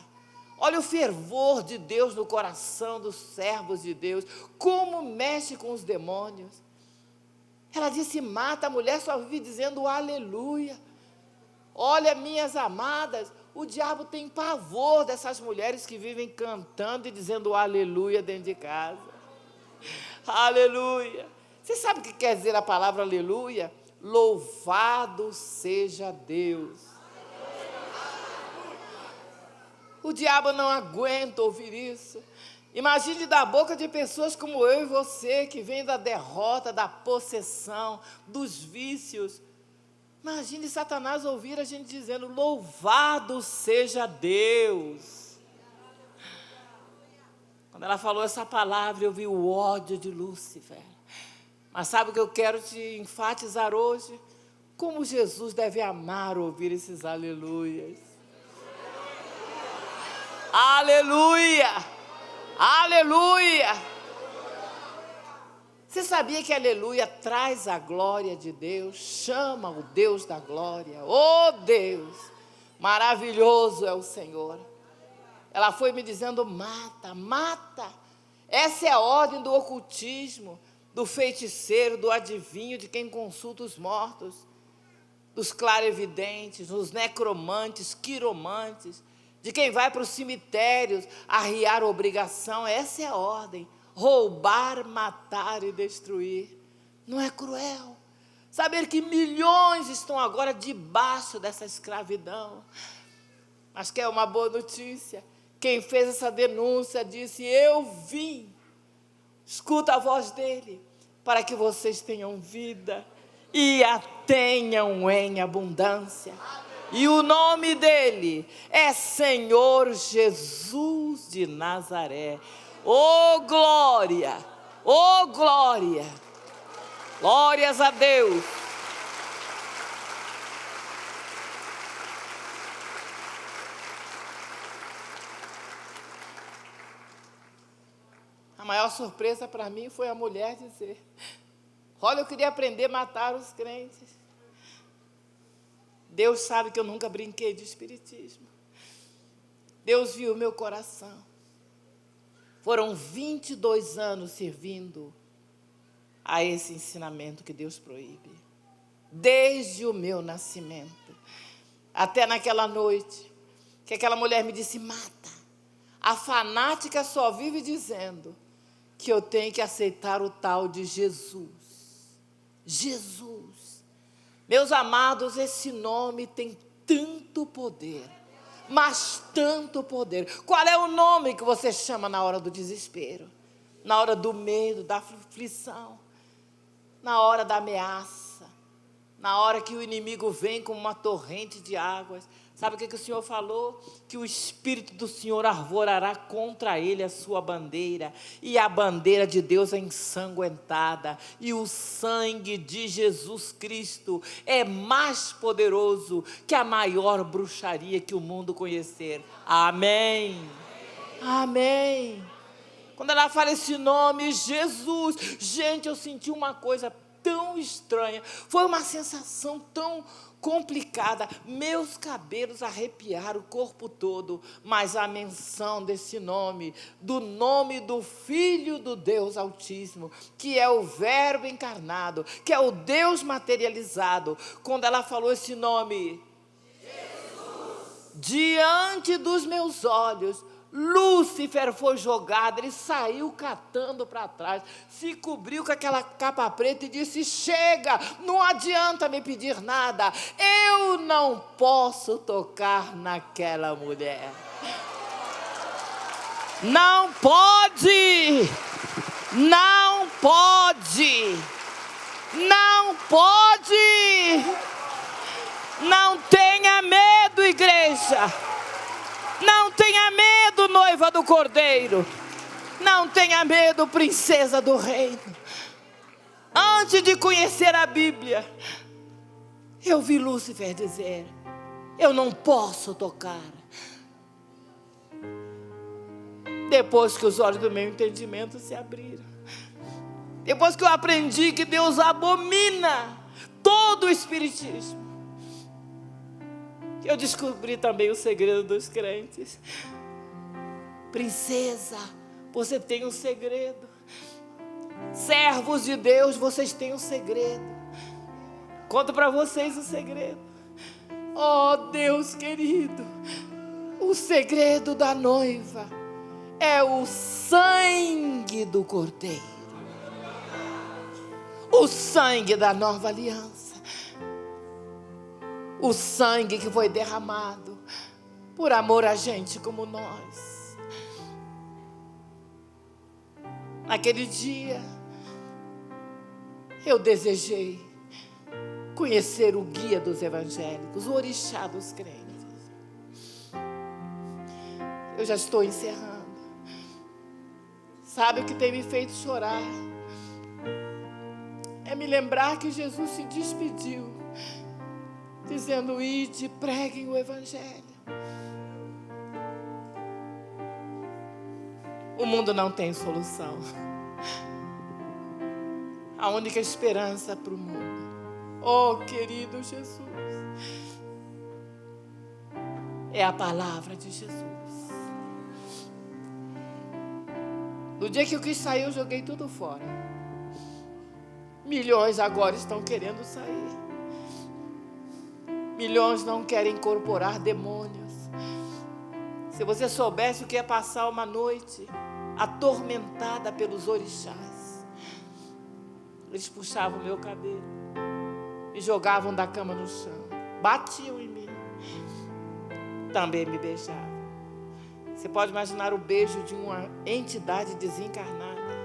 Olha o fervor de Deus no coração dos servos de Deus. Como mexe com os demônios. Ela disse, mata, a mulher só vive dizendo aleluia. Olha, minhas amadas, o diabo tem pavor dessas mulheres que vivem cantando e dizendo aleluia dentro de casa. Aleluia. Você sabe o que quer dizer a palavra aleluia? Louvado seja Deus. O diabo não aguenta ouvir isso. Imagine da boca de pessoas como eu e você, que vêm da derrota, da possessão, dos vícios. Imagine Satanás ouvir a gente dizendo, louvado seja Deus. Quando ela falou essa palavra, eu vi o ódio de Lúcifer. Mas sabe o que eu quero te enfatizar hoje? Como Jesus deve amar ouvir esses aleluias. Aleluia! Aleluia! Você sabia que aleluia traz a glória de Deus? Chama o Deus da glória. Oh Deus! Maravilhoso é o Senhor. Ela foi me dizendo, mata, mata. Essa é a ordem do ocultismo, do feiticeiro, do adivinho, de quem consulta os mortos, dos clarevidentes, dos necromantes, quiromantes, de quem vai para os cemitérios arriar obrigação. Essa é a ordem, roubar, matar e destruir. Não é cruel? Saber que milhões estão agora debaixo dessa escravidão. Mas quer uma boa notícia? Quem fez essa denúncia disse, eu vim. Escuta a voz dele, para que vocês tenham vida e a tenham em abundância. E o nome dele é Senhor Jesus de Nazaré. Oh glória, oh glória, glórias a Deus. A maior surpresa para mim foi a mulher dizer, olha, eu queria aprender a matar os crentes. Deus sabe que eu nunca brinquei de espiritismo. Deus viu o meu coração. Foram 22 anos servindo a esse ensinamento que Deus proíbe. Desde o meu nascimento. Até naquela noite, que aquela mulher me disse, mata. A fanática só vive dizendo que eu tenho que aceitar o tal de Jesus. Jesus. Meus amados, esse nome tem tanto poder, mas tanto poder. Qual é o nome que você chama na hora do desespero? Na hora do medo, da aflição? Na hora da ameaça? Na hora que o inimigo vem como uma torrente de águas? Sabe o que o Senhor falou? Que o Espírito do Senhor arvorará contra ele a sua bandeira, e a bandeira de Deus é ensanguentada, e o sangue de Jesus Cristo é mais poderoso que a maior bruxaria que o mundo conhecer. Amém. Amém. Quando ela fala esse nome, Jesus, gente, eu senti uma coisa tão estranha, foi uma sensação tão complicada. Meus cabelos arrepiaram o corpo todo, mas a menção desse nome, do nome do Filho do Deus Altíssimo, que é o Verbo encarnado, que é o Deus materializado, quando ela falou esse nome, Jesus, diante dos meus olhos, Lúcifer foi jogado, ele saiu catando para trás, se cobriu com aquela capa preta e disse: chega, não adianta me pedir nada, eu não posso tocar naquela mulher. Não pode, não pode, não pode, não tenha medo, igreja. Não tenha medo, noiva do Cordeiro. Não tenha medo, princesa do reino. Antes de conhecer a Bíblia, eu vi Lúcifer dizer: eu não posso tocar. Depois que os olhos do meu entendimento se abriram, depois que eu aprendi que Deus abomina todo o espiritismo, eu descobri também o segredo dos crentes. Princesa, você tem um segredo. Servos de Deus, vocês têm um segredo. Conto para vocês o segredo. Oh, Deus querido, o segredo da noiva é o sangue do Cordeiro. O sangue da nova aliança. O sangue que foi derramado por amor a gente como nós. Naquele dia, eu desejei conhecer o guia dos evangélicos, o orixá dos crentes. Eu já estou encerrando. Sabe o que tem me feito chorar? É me lembrar que Jesus se despediu, dizendo: ide, preguem o evangelho. O mundo não tem solução. A única esperança para o mundo, oh querido Jesus, é a palavra de Jesus. No dia que eu quis sair, eu joguei tudo fora. Milhões agora estão querendo sair. Milhões não querem incorporar demônios. Se você soubesse o que é passar uma noite atormentada pelos orixás. Eles puxavam o meu cabelo, me jogavam da cama no chão, batiam em mim, também me beijavam. Você pode imaginar o beijo de uma entidade desencarnada.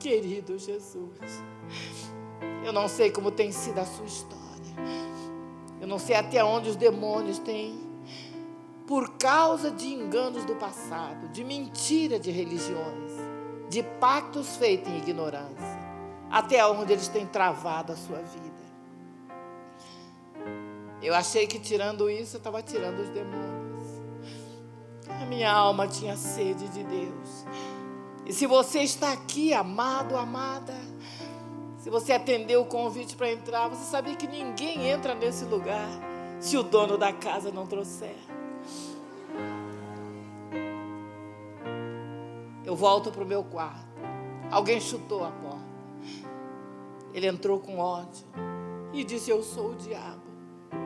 Querido Jesus, eu não sei como tem sido a sua história. Eu não sei até onde os demônios têm, por causa de enganos do passado, de mentira de religiões, de pactos feitos em ignorância, até onde eles têm travado a sua vida. Eu achei que tirando isso, eu estava tirando os demônios. A minha alma tinha sede de Deus. E se você está aqui, amado, amada, se você atendeu o convite para entrar, você sabia que ninguém entra nesse lugar se o dono da casa não trouxer. Eu volto para o meu quarto. Alguém chutou a porta. Ele entrou com ódio e disse: eu sou o diabo.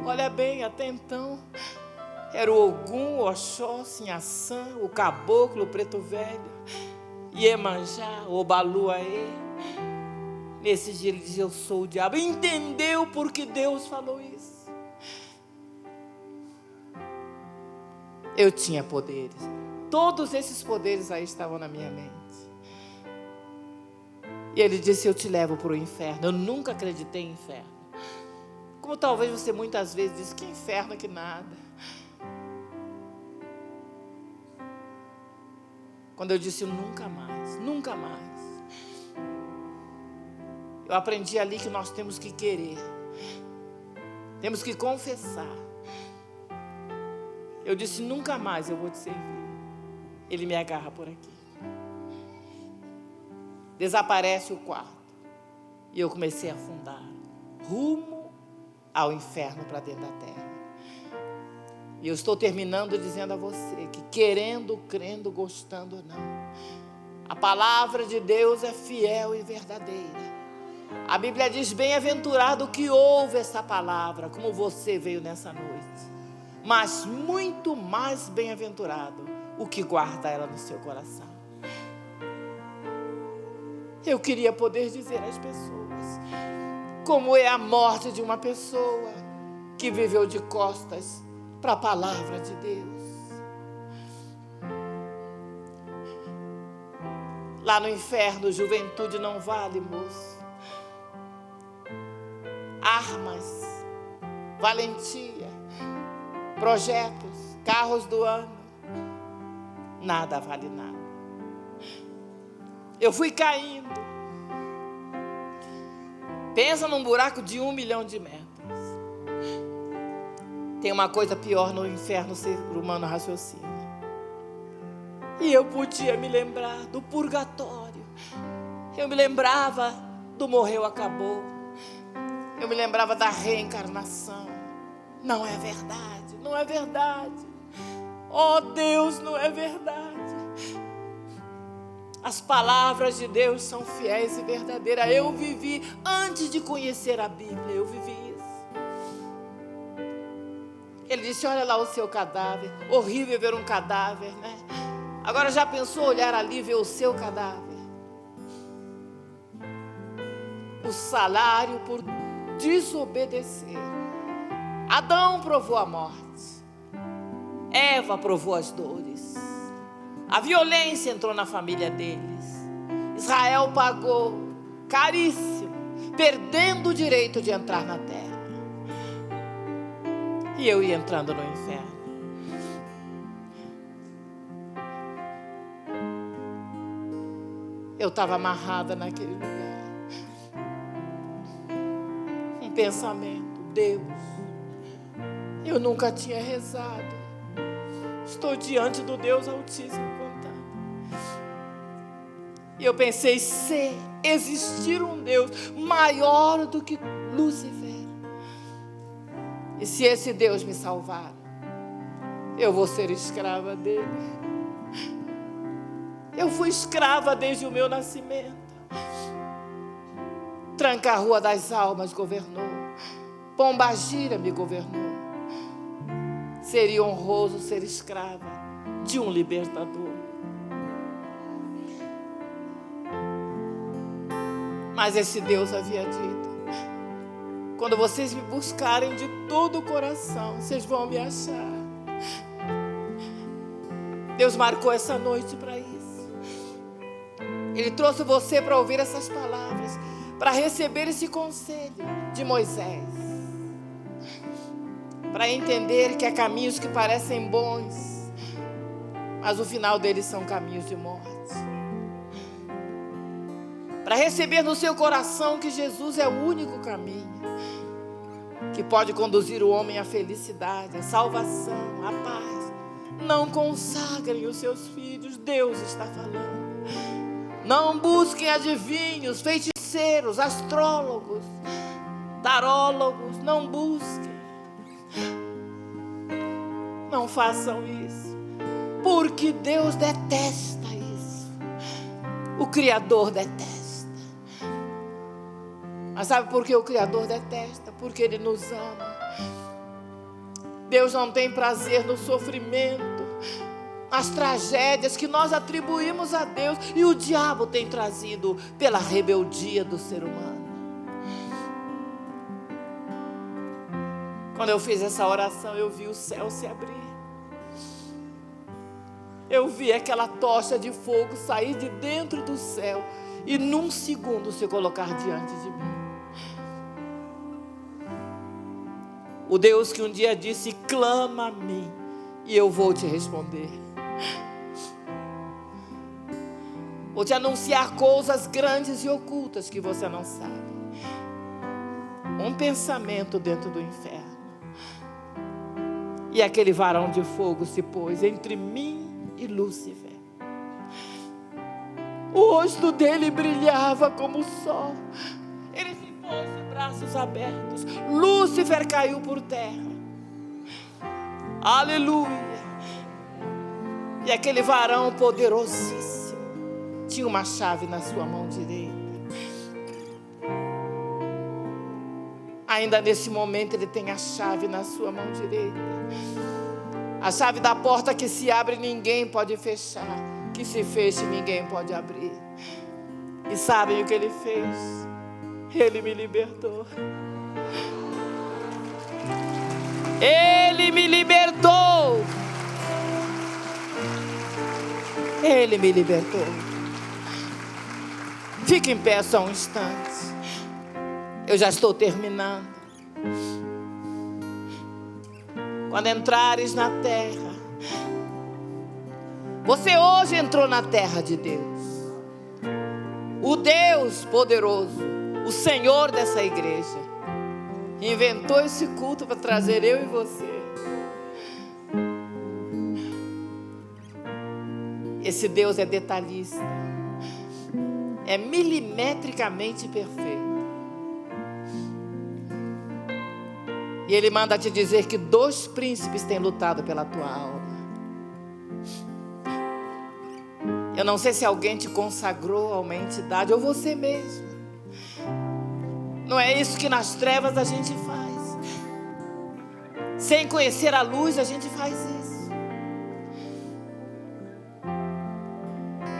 Olha bem, até então era o Ogum, o Oxóssi, Inhaçã, o Caboclo, o Preto Velho, Iemanjá, o Obaluaê. Nesse dia ele dizia: eu sou o diabo. Entendeu por que Deus falou isso? Eu tinha poderes. Todos esses poderes aí estavam na minha mente. E ele disse: eu te levo para o inferno. Eu nunca acreditei em inferno. Como talvez você muitas vezes diz: que inferno, que nada. Quando eu disse: nunca mais, nunca mais. Eu aprendi ali que nós temos que querer. Temos que confessar. Eu disse: nunca mais eu vou te servir. Ele me agarra por aqui. Desaparece o quarto. E eu comecei a afundar rumo ao inferno para dentro da terra. E eu estou terminando dizendo a você que querendo, crendo, gostando ou não, a palavra de Deus é fiel e verdadeira. A Bíblia diz: bem-aventurado o que ouve essa palavra, como você veio nessa noite. Mas muito mais bem-aventurado o que guarda ela no seu coração. Eu queria poder dizer às pessoas como é a morte de uma pessoa que viveu de costas para a palavra de Deus. Lá no inferno, juventude não vale, moço. Armas, valentia, projetos, carros do ano, nada vale nada. Eu fui caindo. Pensa num buraco de 1 milhão de metros. Tem uma coisa pior no inferno, o ser humano raciocina. E eu podia me lembrar do purgatório. Eu me lembrava do morreu, acabou. Eu me lembrava da reencarnação. Não é verdade, não é verdade. Oh Deus, não é verdade. As palavras de Deus são fiéis e verdadeiras. Eu vivi, antes de conhecer a Bíblia, eu vivi isso. Ele disse: olha lá o seu cadáver. Horrível ver um cadáver, né? Agora já pensou olhar ali e ver o seu cadáver? O salário por desobedecer. Adão provou a morte. Eva provou as dores. A violência entrou na família deles. Israel pagou caríssimo, perdendo o direito de entrar na terra. E eu ia entrando no inferno. Eu estava amarrada naquele lugar. Um pensamento: Deus, eu nunca tinha rezado. Estou diante do Deus Altíssimo contando. E eu pensei: se existir um Deus maior do que Lúcifer, e se esse Deus me salvar, eu vou ser escrava dele. Eu fui escrava desde o meu nascimento. Tranca-Rua das Almas governou. Pombagira me governou. Seria honroso ser escrava de um libertador. Mas esse Deus havia dito: quando vocês me buscarem de todo o coração, vocês vão me achar. Deus marcou essa noite para isso. Ele trouxe você para ouvir essas palavras, para receber esse conselho de Moisés, para entender que há caminhos que parecem bons, mas o final deles são caminhos de morte. Para receber no seu coração que Jesus é o único caminho que pode conduzir o homem à felicidade, à salvação, à paz. Não consagrem os seus filhos, Deus está falando. Não busquem adivinhos, feiticeiros, astrólogos, tarólogos, não busquem. Não façam isso, porque Deus detesta isso. O Criador detesta. Mas sabe por que o Criador detesta? Porque Ele nos ama. Deus não tem prazer no sofrimento, nas tragédias que nós atribuímos a Deus e o diabo tem trazido pela rebeldia do ser humano. Quando eu fiz essa oração, eu vi o céu se abrir. Eu vi aquela tocha de fogo sair de dentro do céu e num segundo se colocar diante de mim. O Deus que um dia disse: clama a mim e eu vou te responder. Vou te anunciar coisas grandes e ocultas que você não sabe. Um pensamento dentro do inferno. E aquele varão de fogo se pôs entre mim e Lúcifer. O rosto dele brilhava como o sol. Ele ficou pôs de braços abertos. Lúcifer caiu por terra. Aleluia. E aquele varão poderosíssimo tinha uma chave na sua mão direita. Ainda nesse momento ele tem a chave na sua mão direita. A chave da porta que se abre ninguém pode fechar, que se feche ninguém pode abrir. E sabem o que ele fez? Ele me libertou. Ele me libertou. Ele me libertou. Fique em pé só um instante. Eu já estou terminando. Quando entrares na terra, você hoje entrou na terra de Deus. O Deus poderoso, o Senhor dessa igreja, inventou esse culto para trazer eu e você. Esse Deus é detalhista, é milimetricamente perfeito. E Ele manda te dizer que 2 príncipes têm lutado pela tua alma. Eu não sei se alguém te consagrou a uma entidade ou você mesmo. Não é isso que nas trevas a gente faz. Sem conhecer a luz a gente faz isso.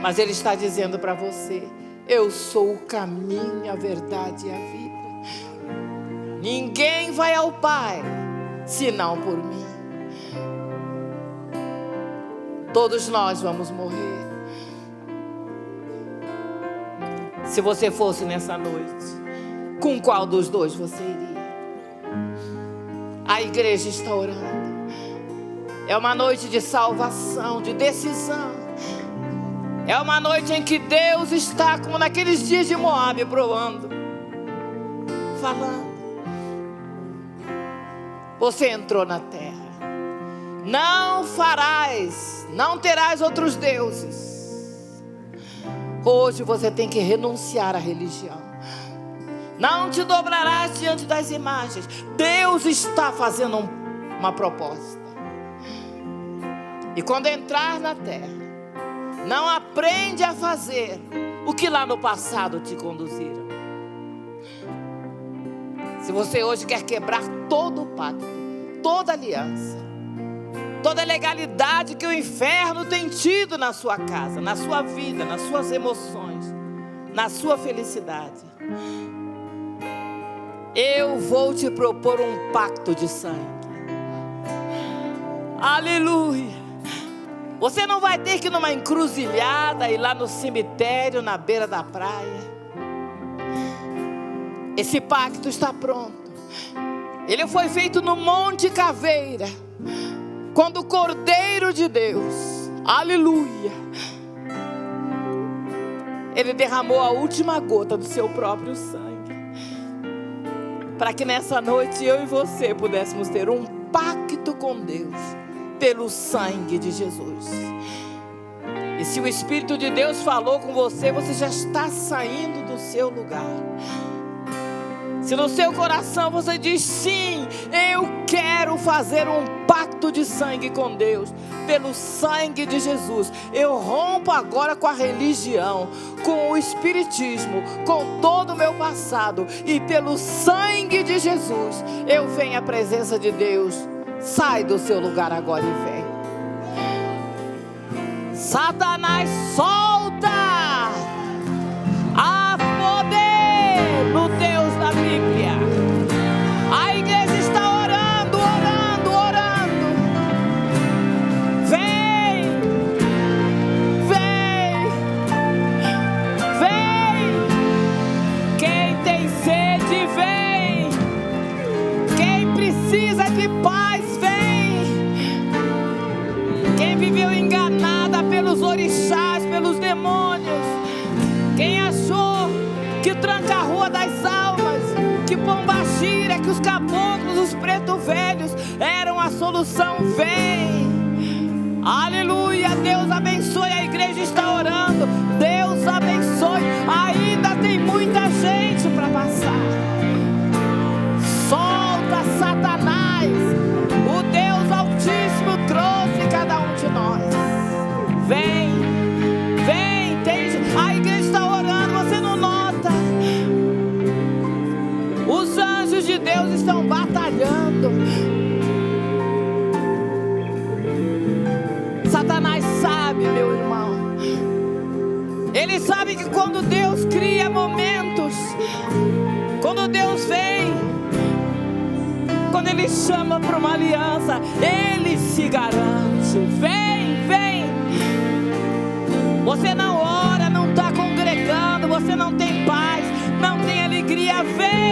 Mas Ele está dizendo para você: eu sou o caminho, a verdade e a vida. Ninguém vai ao Pai senão por mim. Todos nós vamos morrer. Se você fosse nessa noite, com qual dos 2 você iria? A igreja está orando. É uma noite de salvação, de decisão. É uma noite em que Deus está, como naqueles dias de Moabe, provando, falando. Você entrou na terra. Não farás, não terás outros deuses. Hoje você tem que renunciar à religião. Não te dobrarás diante das imagens. Deus está fazendo uma proposta. E quando entrar na terra, não aprende a fazer o que lá no passado te conduziram. Se você hoje quer quebrar todo o pacto, toda aliança, toda legalidade que o inferno tem tido na sua casa, na sua vida, nas suas emoções, na sua felicidade, eu vou te propor um pacto de sangue. Aleluia. Você não vai ter que ir numa encruzilhada, ir lá no cemitério, na beira da praia. Esse pacto está pronto. Ele foi feito no Monte Caveira, quando o Cordeiro de Deus, aleluia, Ele derramou a última gota do seu próprio sangue, para que nessa noite eu e você pudéssemos ter um pacto com Deus, pelo sangue de Jesus. E se o Espírito de Deus falou com você, você já está saindo do seu lugar. Se no seu coração você diz: sim, eu quero fazer um pacto de sangue com Deus, pelo sangue de Jesus, eu rompo agora com a religião, com o espiritismo, com todo o meu passado, e pelo sangue de Jesus, eu venho à presença de Deus. Sai do seu lugar agora e vem. Satanás, solta! Há poder no Deus da Bíblia. A igreja está orando, orando, orando. Vem, vem, vem. Quem tem sede, vem. Quem precisa de paz, vem. Quem viveu enganada pelos orixás, pelos demônios, quem achou que tranca-rua das almas, que pombagira, que os caboclos, os preto velhos eram a solução, vem. Aleluia. Deus abençoe, a igreja está orando. Deus abençoe. Ainda tem muita gente para passar. Satanás sabe, meu irmão. Ele sabe que quando Deus cria momentos, quando Deus vem, quando Ele chama para uma aliança, Ele se garante. Vem, vem. Você não ora, não está congregando, você não tem paz, não tem alegria. Vem.